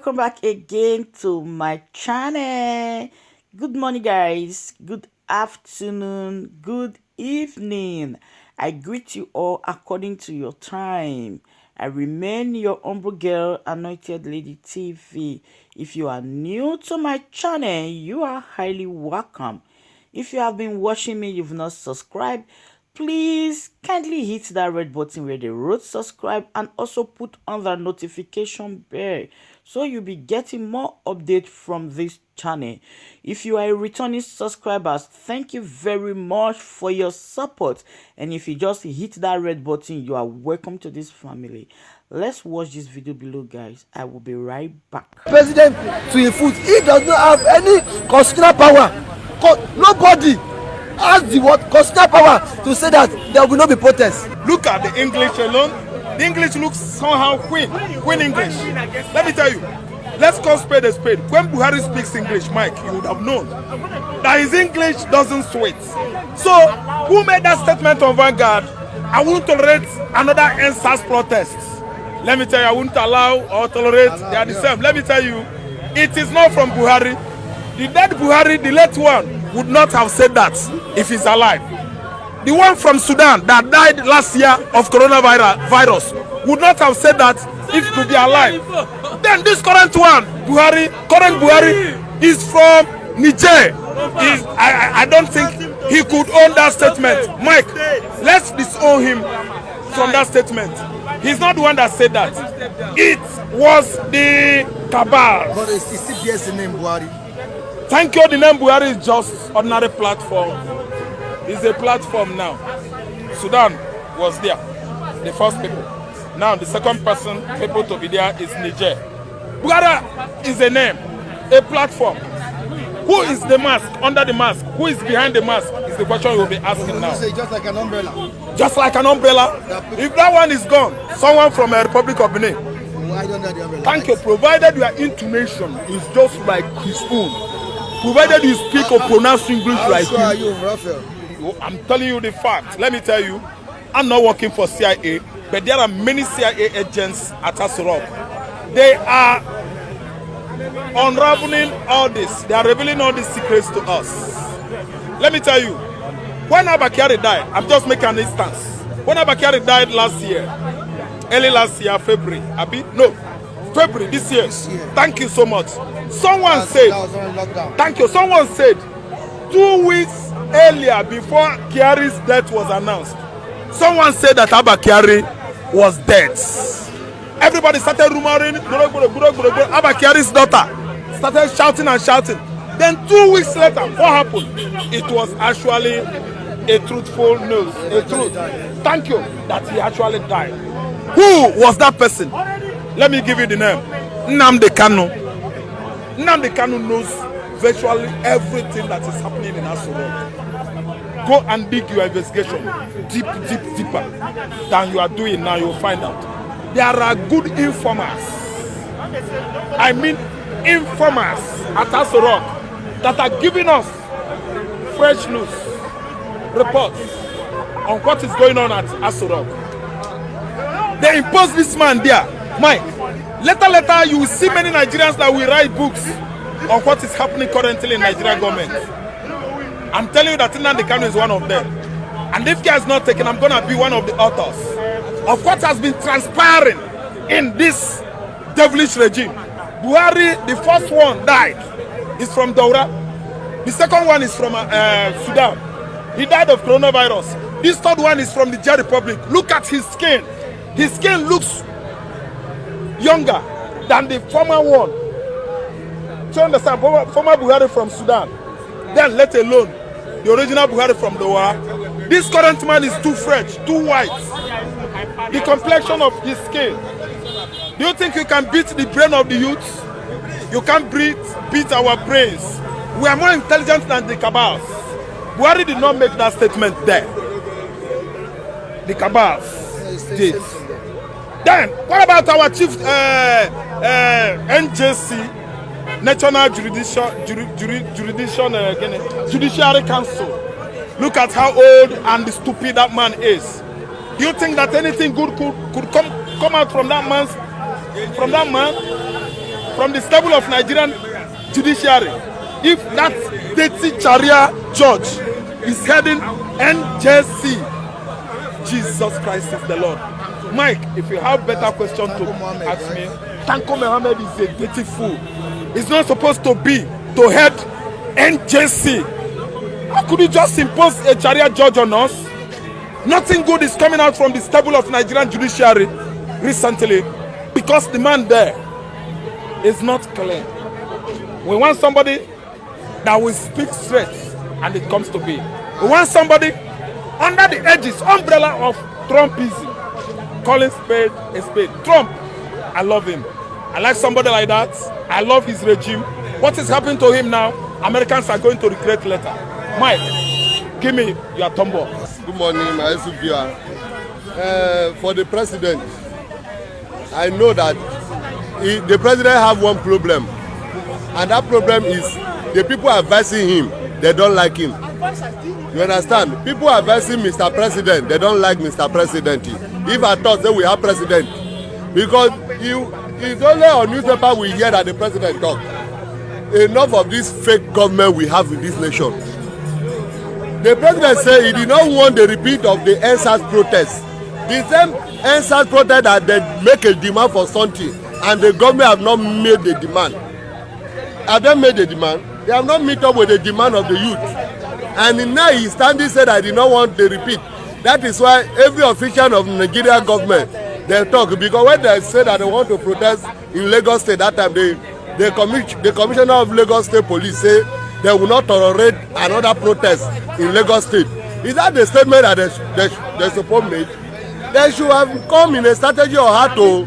welcome back again to my channel. Good morning, guys. Good afternoon. Good evening. I greet you all according to your time. I remain your humble girl, Anointed Lady TV. If you are new to my channel, you are highly welcome. If you have been watching me, you've not subscribed, please kindly hit that red button where they wrote subscribe and also put on the notification bell so you'll be getting more updates from this channel. If you are a returning subscriber, thank you very much for your support. And if you just hit that red button, you are welcome to this family. Let's watch this video below, guys. I will be right back. President to a foot, he does not have any constitutional power. Nobody has the what constitutional power to say that there will not be protests. Look at the English alone. The English looks somehow Queen English. Let me tell you, let's call spade a spade. When Buhari speaks English, Mike, you would have known that his English doesn't sweat. So, who made that statement on Vanguard? I won't tolerate another NSAS protest. Let me tell you, I won't allow or tolerate. They are the same. Let me tell you, it is not from Buhari. The dead Buhari, the late one, would not have said that if he's alive. The one from Sudan that died last year of coronavirus would not have said that if he could be alive. Then this current one, current Buhari, is from Niger. I don't think he could own that statement. Mike, let's disown him from that statement. He's not the one that said that. It was the cabal. But it still bears the name Buhari. Thank you. The name Buhari is just ordinary platform. It's a platform now. Sudan was there, the first people. Now the second person, people to be there is Niger. Buhari is a name, a platform. Who is the mask, under the mask? Who is behind the mask is the question you'll be asking now. Just like an umbrella. Just like an umbrella. If that one is gone, someone from the Republic of Benin. Why don't the umbrella? Thank you. Provided your intonation is just like his own. Provided you speak or pronounce English like sure are you, Raphael? I'm telling you the fact. Let me tell you, I'm not working for CIA, but there are many CIA agents at Aso Rock. They are unraveling all this. They are revealing all these secrets to us. Let me tell you, when Abba Kyari died, I'm just making an instance. When Abba Kyari died last year, early last year, February, February this year. Thank you so much. Someone said, thank you. Someone said 2 weeks earlier, before Kyari's death was announced, someone said that Abba Kyari was dead. Everybody started rumoring. Abba Kyari's daughter started shouting and shouting. Then 2 weeks later, what happened? It was actually a truthful news. A truth. Thank you that he actually died. Who was that person? Let me give you the name. Nnamdi Kanu. Nnamdi Kanu knows virtually everything that is happening in Aso Rock. Go and dig your investigation deeper than you are doing now. You'll find out there are good informers. I mean informers at Aso Rock that are giving us fresh news reports on what is going on at Aso Rock. They imposed this man there, Mike. Later you will see many Nigerians that will write books on what is happening currently in Nigerian government. I'm telling you that Nnamdi Kanu is one of them. And if care is not taken, I'm going to be one of the authors of what has been transpiring in this devilish regime. Buhari, the first one, died. He's from Daura. The second one is from Sudan. He died of coronavirus. This third one is from the Niger Republic. Look at his skin. His skin looks younger than the former one. Do you understand? Former Buhari from Sudan. Then let alone the original Buhari from Daura. This current man is too fresh, too white. The complexion of his skin. Do you think you can beat the brain of the youth? You can't beat our brains. We are more intelligent than the cabals. Buhari did not make that statement there. The cabals did. Then, what about our chief NJC, National Judiciary Council? Look at how old and stupid that man is. Do you think that anything good could come out from that man? from the stable of Nigerian judiciary, if that dirty Sharia judge is heading NJC, Jesus Christ is the Lord. Mike, if you have better question to ask me, Tanko Mohammed is a dirty fool. He's not supposed to be to head NJC. How could you just impose a Sharia judge on us? Nothing good is coming out from the stable of Nigerian judiciary recently because the man there is not clean. We want somebody that will speak straight and it comes to be. We want somebody under the edges, umbrella of Trumpism, calling spade a spade. Trump, I love him. I like somebody like that. I love his regime. What is happening to him now? Americans are going to regret later. Mike, give me your tumble. Good morning, my esteemed viewer. For the president, I know that the president have one problem, and that problem is the people advising him, they don't like him. You understand? People advising Mr. President, they don't like Mr. President. If I thought that we have president, because it's only on newspaper we hear that the president talk. Enough of this fake government we have in this nation. The president said he did not want the repeat of the NSAS protest. The same NSAS protest that they make a demand for something and the government have not made the demand. Have they made the demand? They have not met up with the demand of the youth. And now he standing said I did not want the repeat. That is why every official of the Nigerian government, they talk. Because when they say that they want to protest in Lagos State, that time the commissioner of Lagos State Police say they will not tolerate another protest in Lagos State. Is that the statement that they supposed to make? They should have come in a strategy on how to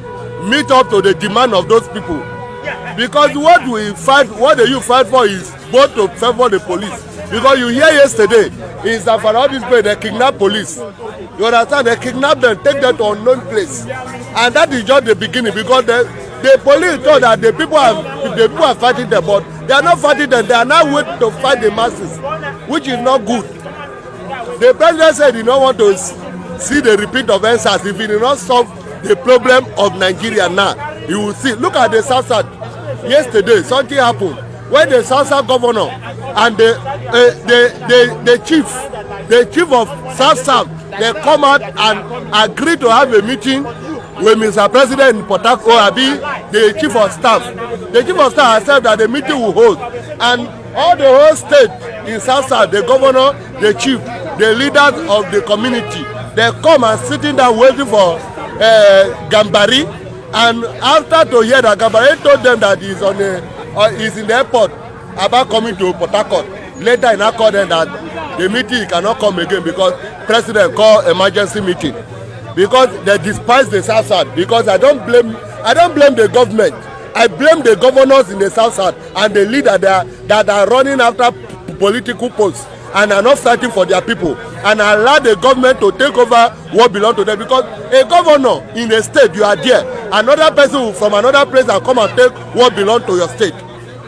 meet up to the demand of those people. Because what the youth fight for is both to favor the police. Because you hear yesterday in Zamfara, this place they kidnap police. You understand? They kidnap them, take them to unknown place, and that is just the beginning. Because the police thought that the people are fighting them, but they are not fighting them. They are now waiting to fight the masses, which is not good. The president said he don't want to see the repeat of NSAS. If he did not solve the problem of Nigeria now, he will see. Look at the South South. Yesterday, something happened when the South South governor and the chief of South South, they come out and agree to have a meeting with Mr. President in Port Harcourt, the chief of staff. The chief of staff said that the meeting will hold, and all the whole state in South South, the governor, the chief, the leaders of the community, they come and sitting down waiting for Gambari. And after to hear that, Gambari told them that he's in the airport about coming to Port Harcourt. Later, he now called them that the meeting cannot come again because president called emergency meeting. Because they despise the South South. Because I don't blame the government. I blame the governors in the South South and the leaders that are running after political posts and are not fighting for their people and allow the government to take over what belongs to them. Because a governor in a state, you are there, another person from another place will come and take what belongs to your state,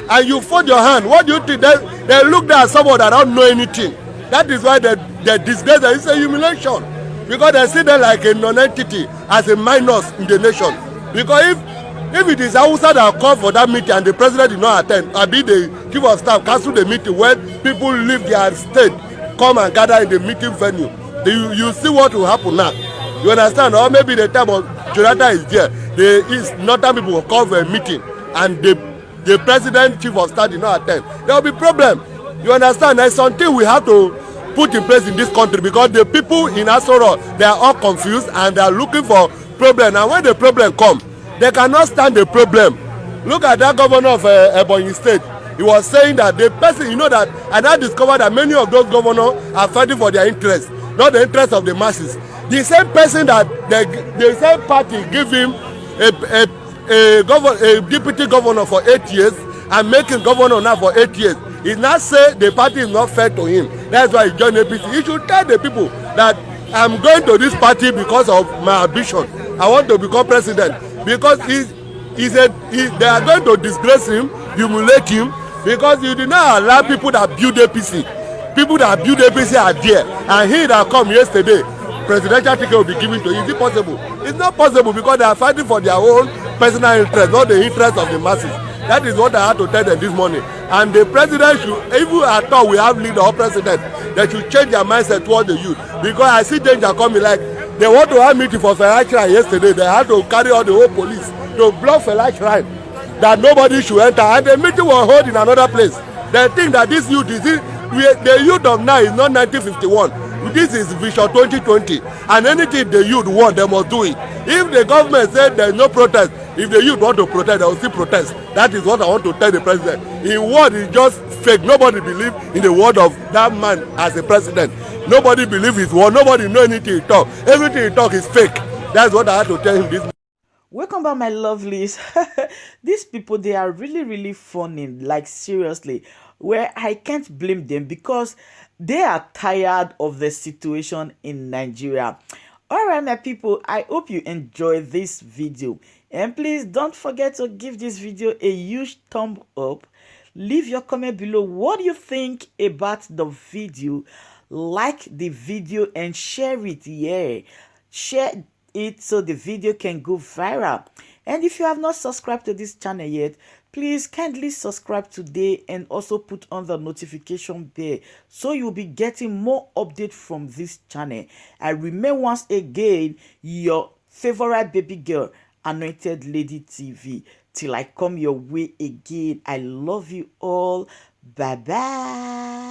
and you fold your hand. What do you think? They look there at someone that don't know anything. That is why they disgrace them. It's a humiliation, because they see them like a non-entity, as a minus in the nation. Because if it is Hausa that called for that meeting and the president did not attend, or be the chief of staff cancel the meeting when people leave their state, come and gather in the meeting venue, you see what will happen now. You understand? Or maybe the time of Jonathan is there, the northern people will call for a meeting and the president, chief of staff did not attend. There will be problem. You understand? There is something we have to put in place in this country, because the people in Asoro, they are all confused and they are looking for problem. And when the problem come, they cannot stand the problem. Look at that governor of Ebonyi State. He was saying that the person, you know that, and I discovered that many of those governors are fighting for their interests, not the interests of the masses. The same person that the same party give him a deputy governor for 8 years and make him governor now for 8 years. He now say the party is not fair to him. That's why he joined APC. He should tell the people that I'm going to this party because of my ambition. I want to become president. Because they are going to disgrace him, humiliate him, because you did not allow people that build APC. People that build APC are there, and he that come yesterday, presidential ticket will be given to him. Is it possible? It's not possible, because they are fighting for their own personal interest, not the interest of the masses. That is what I had to tell them this morning. And the president should, even at all we have leader or president, they should change their mindset toward the youth. Because I see danger coming, like they want to have meeting for Fela Shrine yesterday. They had to carry all the whole police to block Fela Shrine, that nobody should enter. And the meeting was held in another place. They think that this youth is the youth of now is not 1951. This is Vision 2020, and anything the youth want, they must do it. If the government said there is no protest, if the youth want to protest, they will still protest. That is what I want to tell the president. His word is just fake. Nobody believe in the word of that man as a president. Nobody believe his word. Nobody know anything he talk. Everything he talk is fake. That's what I have to tell him this. Welcome back, my lovelies. These people, they are really, really funny. Like, seriously, where I can't blame them because they are tired of the situation in Nigeria. All right, my people, I hope you enjoyed this video. And please don't forget to give this video a huge thumb up. Leave your comment below. What do you think about the video? Like the video and share it. Yeah, share it so the video can go viral. And if you have not subscribed to this channel yet, please kindly subscribe today and also put on the notification bell so you'll be getting more updates from this channel. I remain once again your favorite baby girl, Anointed Lady TV. Till I come your way again, I love you all. Bye bye.